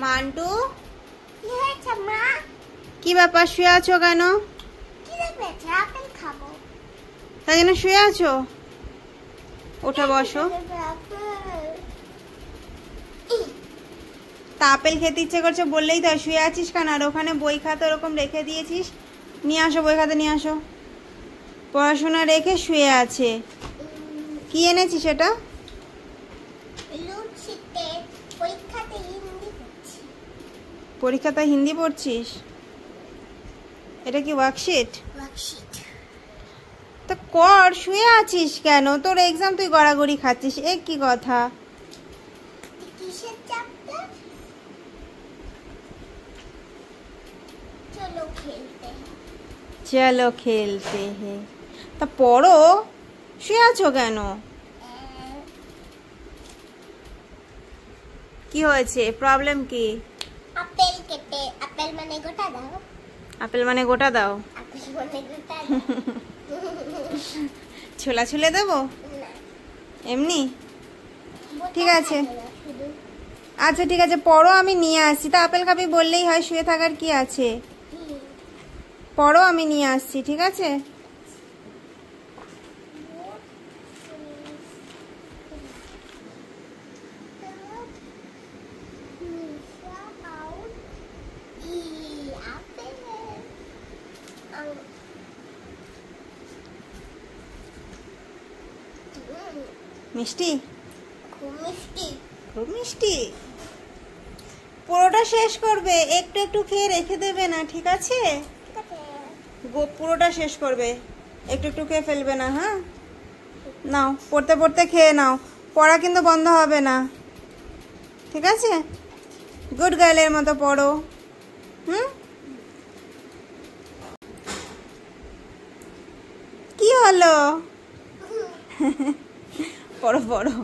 Mantoux কি ব্যাপার শুয়ে আছো কেন? তাই জন্য শুয়ে আছো? উঠে বসো। তা আপেল খেতে ইচ্ছে করছে বললেই তো, শুয়ে আছিস কেন? আর ওখানে বই খাতা ওরকম রেখে দিয়েছিস, নিয়ে আসো বই খাতা নিয়ে আসো। পড়াশোনা রেখে শুয়ে আছে। কি এনেছিস এটা? পরীক্ষাতে হিন্দি পড়ছিস? এটা কি ওয়ার্কশিট? তো কর, শুয়ে আছিস কেন? তোর এক্সাম, তুই গড়াগড়ি খাচ্ছিস, এ কি কথা? চলো খেলতে হে। তা পড়ো, শুয়ে আছো কেন? কি হয়েছে, প্রবলেম কি? আপেল কেটে, আপেল মানে গোটা দাও। আপেল মানে গোটা দাও? আপেল মানে গোটা দাও। ছোলা ছুলে দেবো? এমনি? ঠিক আছে, আচ্ছা ঠিক আছে, পড়ো, আমি নিয়ে আসছি। তা আপেল খাবি বললেই হয়, শুয়ে থাকার কি আছে? পড়ো, আমি নিয়ে আসছি, ঠিক আছে? মিষ্টি? খুব মিষ্টি। খুব মিষ্টি? পুরোটা শেষ করবে, একটু একটু খেয়ে রেখে দেবে না, ঠিক আছে? পুরোটা শেষ করবে, একটু একটু খেয়ে ফেলবে না, হ্যাঁ? নাও, পড়তে পড়তে খেয়ে নাও, পড়া কিন্তু বন্ধ হবে না, ঠিক আছে? গুড গার্লের মতো পড়ো। কি হলো? পড়ো পড়ো।